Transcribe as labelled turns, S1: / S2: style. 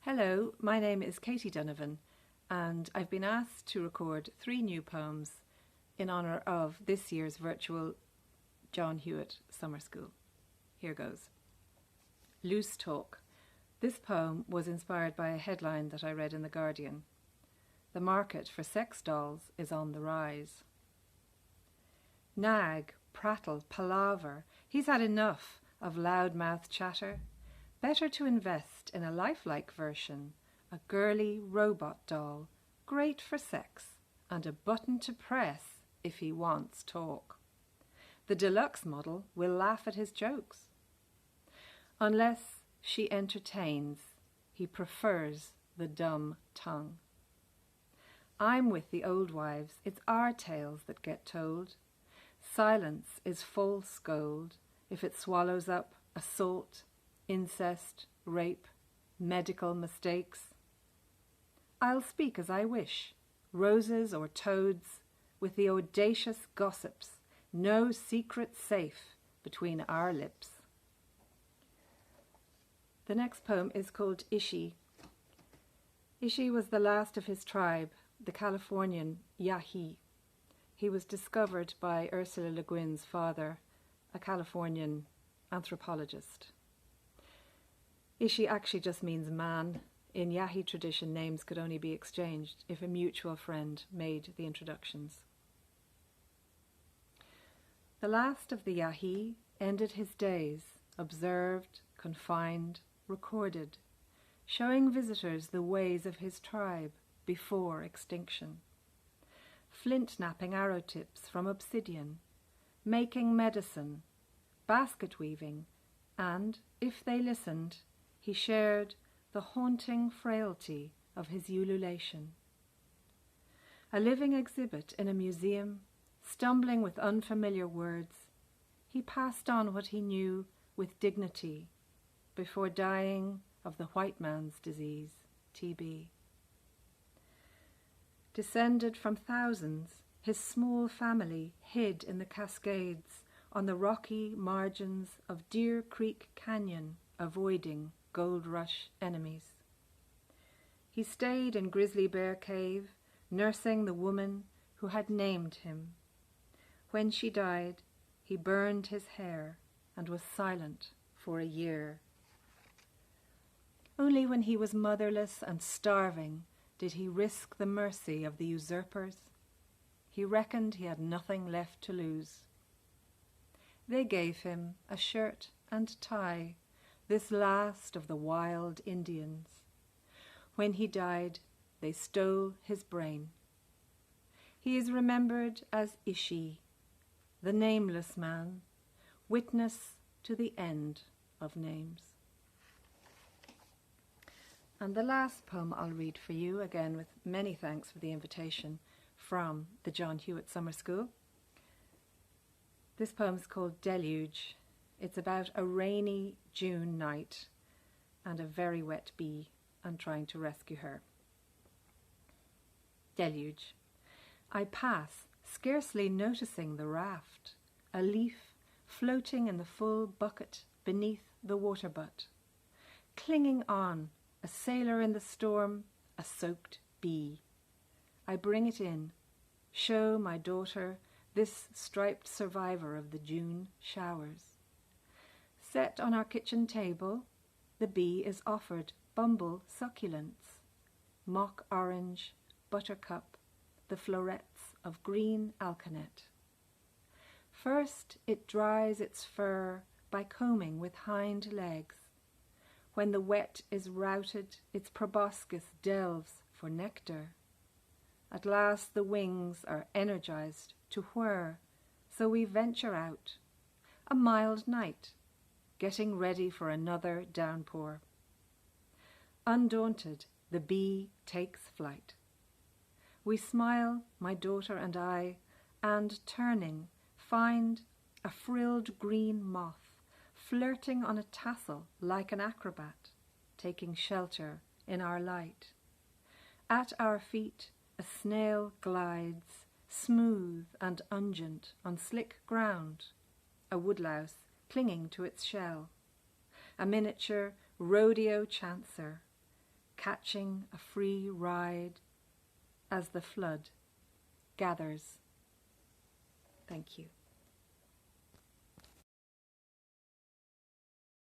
S1: Hello, my name is Katie Donovan, and I've been asked to record 3 new poems in honour of this year's virtual John Hewitt Summer School. Here goes. Loose Talk. This poem was inspired by a headline that I read in The Guardian. The market for sex dolls is on the rise. Nag, prattle, palaver, he's had enough of loudmouth chatter. Better to invest in a lifelike version, a girly robot doll, great for sex, and a button to press if he wants talk. The deluxe model will laugh at his jokes. Unless she entertains, he prefers the dumb tongue. I'm with the old wives, it's our tales that get told. Silence is false gold if it swallows up assault, incest, rape, medical mistakes. I'll speak as I wish, roses or toads, with the audacious gossips, no secret safe between our lips. The next poem is called Ishi. Ishi was the last of his tribe, the Californian Yahi. He was discovered by Ursula Le Guin's father, a Californian anthropologist. Ishi actually just means man. In Yahi tradition, names could only be exchanged if a mutual friend made the introductions. The last of the Yahi ended his days, observed, confined, recorded, showing visitors the ways of his tribe before extinction. Flint-knapping arrow tips from obsidian, making medicine, basket weaving, and, if they listened, he shared the haunting frailty of his ululation. A living exhibit in a museum, stumbling with unfamiliar words, he passed on what he knew with dignity before dying of the white man's disease, TB. Descended from thousands, his small family hid in the Cascades on the rocky margins of Deer Creek Canyon, avoiding gold rush enemies. He stayed in Grizzly Bear Cave, nursing the woman who had named him. When she died, he burned his hair and was silent for a year. Only when he was motherless and starving did he risk the mercy of the usurpers. He reckoned he had nothing left to lose. They gave him a shirt and tie, this last of the wild Indians. When he died, they stole his brain. He is remembered as Ishi, the nameless man, witness to the end of names. And the last poem I'll read for you, again with many thanks for the invitation from the John Hewitt Summer School. This poem is called Deluge. It's about a rainy June night and a very wet bee and trying to rescue her. Deluge. I pass, scarcely noticing the raft, a leaf floating in the full bucket beneath the water butt. Clinging on, a sailor in the storm, a soaked bee. I bring it in, show my daughter this striped survivor of the June showers. Set on our kitchen table, the bee is offered bumble succulents, mock orange, buttercup, the florets of green alkanet. First it dries its fur by combing with hind legs. When the wet is routed, its proboscis delves for nectar. At last the wings are energized to whir, so we venture out. A mild night, getting ready for another downpour. Undaunted, the bee takes flight. We smile, my daughter and I, and turning, find a frilled green moth flirting on a tassel like an acrobat, taking shelter in our light. At our feet, a snail glides, smooth and unguent on slick ground, a woodlouse clinging to its shell, a miniature rodeo chancer, catching a free ride as the flood gathers. Thank you.